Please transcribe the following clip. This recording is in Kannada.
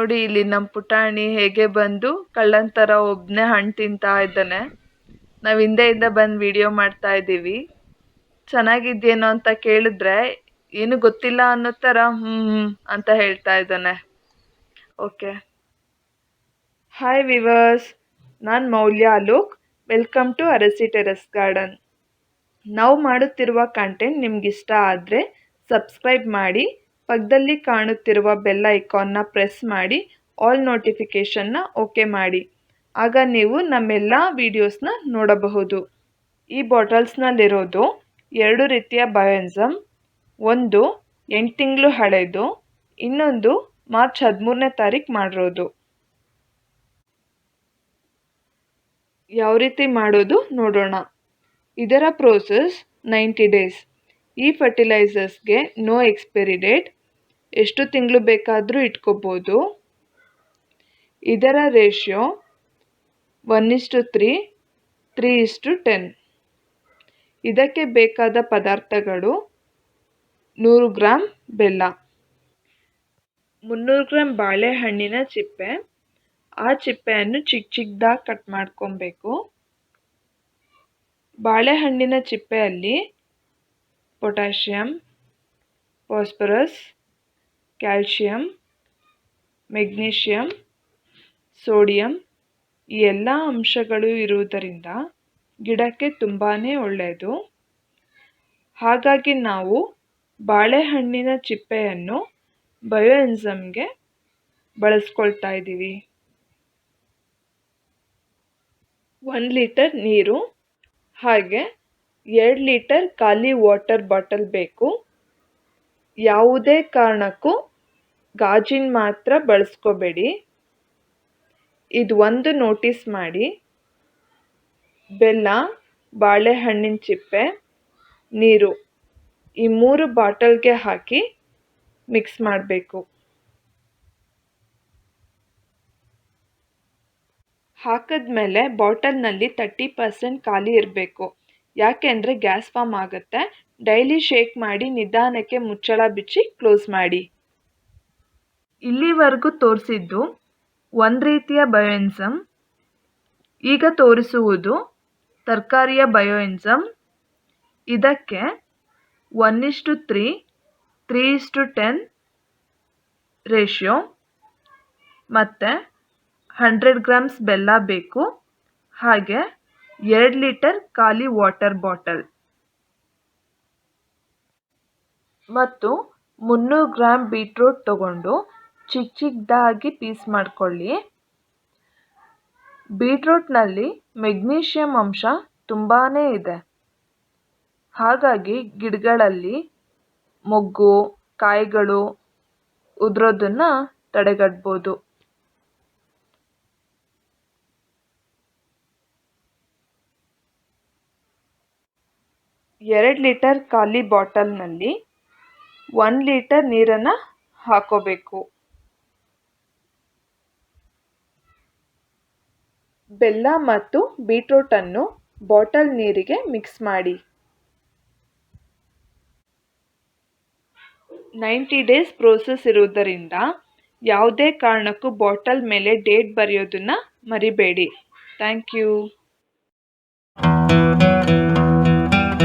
ನೋಡಿ ಇಲ್ಲಿ ನಮ್ಮ ಪುಟಾಣಿ ಹೇಗೆ ಬಂದು ಕಳ್ಳನ್ ಥರ ಒಬ್ಬನೇ ಹಣ್ಣು ತಿಂತಾ ಇದ್ದಾನೆ. ನಾವು ಹಿಂದೆಯಿಂದ ಬಂದು ವಿಡಿಯೋ ಮಾಡ್ತಾ ಇದ್ದೀವಿ. ಚೆನ್ನಾಗಿದ್ಯೇನೋ ಅಂತ ಕೇಳಿದ್ರೆ ಏನು ಗೊತ್ತಿಲ್ಲ ಅನ್ನೋ ಥರ ಅಂತ ಹೇಳ್ತಾ ಇದ್ದಾನೆ. ಓಕೆ, ಹಾಯ್ ವಿವರ್ಸ್, ನಾನು ಮೌಲ್ಯ ಅಲೋಕ್. ವೆಲ್ಕಮ್ ಟು ಅರಸಿ ಟೆರೆಸ್ ಗಾರ್ಡನ್. ನಾವು ಮಾಡುತ್ತಿರುವ ಕಂಟೆಂಟ್ ನಿಮ್ಗೆ ಇಷ್ಟ ಆದರೆ ಸಬ್ಸ್ಕ್ರೈಬ್ ಮಾಡಿ, ಪಕ್ಕದಲ್ಲಿ ಕಾಣುತ್ತಿರುವ ಬೆಲ್ ಐಕಾನ್ನ ಪ್ರೆಸ್ ಮಾಡಿ, ಆಲ್ ನೋಟಿಫಿಕೇಷನ್ನ ಓಕೆ ಮಾಡಿ. ಆಗ ನೀವು ನಮ್ಮೆಲ್ಲ ವೀಡಿಯೋಸ್ನ ನೋಡಬಹುದು. ಈ ಬಾಟಲ್ಸ್ನಲ್ಲಿರೋದು 2 ರೀತಿಯ ಬಯೋಎನ್ಸಮ್. ಒಂದು 8 ತಿಂಗಳು ಹಳೆಯದು, ಇನ್ನೊಂದು ಮಾರ್ಚ್ 13ನೇ ತಾರೀಕು ಮಾಡಿರೋದು. ಯಾವ ರೀತಿ ಮಾಡೋದು ನೋಡೋಣ. ಇದರ ಪ್ರೋಸೆಸ್ 90 ಡೇಸ್. ಈ ಫರ್ಟಿಲೈಸರ್ಸ್ಗೆ ನೋ ಎಕ್ಸ್ಪೈರಿ ಡೇಟ್, ಎಷ್ಟು ತಿಂಗಳು ಬೇಕಾದರೂ ಇಟ್ಕೋಬೋದು. ಇದರ ರೇಷಿಯೋ 1:3, 3:10. ಇದಕ್ಕೆ ಬೇಕಾದ ಪದಾರ್ಥಗಳು 100 ಗ್ರಾಂ ಬೆಲ್ಲ, 300 ಗ್ರಾಂ ಬಾಳೆಹಣ್ಣಿನ ಚಿಪ್ಪೆ. ಆ ಚಿಪ್ಪೆಯನ್ನು ಚಿಕ್ಕದಾಗಿ ಕಟ್ ಮಾಡ್ಕೊಬೇಕು. ಬಾಳೆಹಣ್ಣಿನ ಚಿಪ್ಪೆಯಲ್ಲಿ potassium, phosphorus, calcium, magnesium, sodium ಈ ಎಲ್ಲ ಅಂಶಗಳು ಇರುವುದರಿಂದ ಗಿಡಕ್ಕೆ ತುಂಬಾ ಒಳ್ಳೆಯದು. ಹಾಗಾಗಿ ನಾವು ಬಾಳೆಹಣ್ಣಿನ ಚಿಪ್ಪೆಯನ್ನು ಬಯೋಎನ್ಸಮ್ಗೆ ಬಳಸ್ಕೊಳ್ತಾ ಇದ್ದೀವಿ. 1 ಲೀಟರ್ ನೀರು, ಹಾಗೆ 2 ಲೀಟರ್ ಖಾಲಿ ವಾಟರ್ ಬಾಟಲ್ ಬೇಕು. ಯಾವುದೇ ಕಾರಣಕ್ಕೂ ಗಾಜಿನ ಮಾತ್ರ ಬಳಸ್ಕೋಬೇಡಿ. ಇದು ಒಂದು ನೋಟಿಸ್ ಮಾಡಿ, ಬೆಲ್ಲ, ಬಾಳೆಹಣ್ಣಿನ ಚಿಪ್ಪೆ, ನೀರು ಈ 3 ಬಾಟಲ್ಗೆ ಹಾಕಿ ಮಿಕ್ಸ್ ಮಾಡಬೇಕು. ಹಾಕಿದ್ಮೇಲೆ ಬಾಟಲ್ನಲ್ಲಿ 30% ಖಾಲಿ ಇರಬೇಕು. ಯಾಕೆಂದರೆ ಗ್ಯಾಸ್ ಫಾರ್ಮ್ ಆಗುತ್ತೆ. ಡೈಲಿ ಶೇಕ್ ಮಾಡಿ ನಿಧಾನಕ್ಕೆ ಮುಚ್ಚಳ ಬಿಚ್ಚಿ ಕ್ಲೋಸ್ ಮಾಡಿ. ಇಲ್ಲಿವರೆಗೂ ತೋರಿಸಿದ್ದು ಒಂದು ರೀತಿಯ ಬಯೋಎನ್ಸಮ್. ಈಗ ತೋರಿಸುವುದು ತರಕಾರಿಯ ಬಯೋಎನ್ಸಮ್. ಇದಕ್ಕೆ 1:3, 3:10 ರೇಷಿಯೋ ಮತ್ತು 100 ಗ್ರಾಮ್ಸ್ ಬೆಲ್ಲ ಬೇಕು. ಹಾಗೆ 2 ಲೀಟರ್ ಖಾಲಿ ವಾಟರ್ ಬಾಟಲ್ ಮತ್ತು 300 ಗ್ರಾಂ ಬೀಟ್ರೂಟ್ ತಗೊಂಡು ಚಿಕ್ಕದಾಗಿ ಪೀಸ್ ಮಾಡಿಕೊಳ್ಳಿ. ಬೀಟ್ರೂಟ್ನಲ್ಲಿ ಮೆಗ್ನೀಷಿಯಂ ಅಂಶ ತುಂಬಾ ಇದೆ. ಹಾಗಾಗಿ ಗಿಡಗಳಲ್ಲಿ ಮೊಗ್ಗು, ಕಾಯಿಗಳು ಉದುರೋದನ್ನು ತಡೆಗಟ್ಬೋದು. ಎರಡು ಲೀಟರ್ ಖಾಲಿ ಬಾಟಲ್ನಲ್ಲಿ 1 ಲೀಟರ್ ನೀರನ್ನು ಹಾಕೋಬೇಕು. ಬೆಲ್ಲ ಮತ್ತು ಬೀಟ್ರೂಟನ್ನು ಬಾಟಲ್ ನೀರಿಗೆ ಮಿಕ್ಸ್ ಮಾಡಿ. 90 ಡೇಸ್ ಪ್ರೋಸೆಸ್ ಇರುವುದರಿಂದ ಯಾವುದೇ ಕಾರಣಕ್ಕೂ ಬಾಟಲ್ ಮೇಲೆ ಡೇಟ್ ಬರೆಯೋದನ್ನು ಮರಿಬೇಡಿ. Thank you.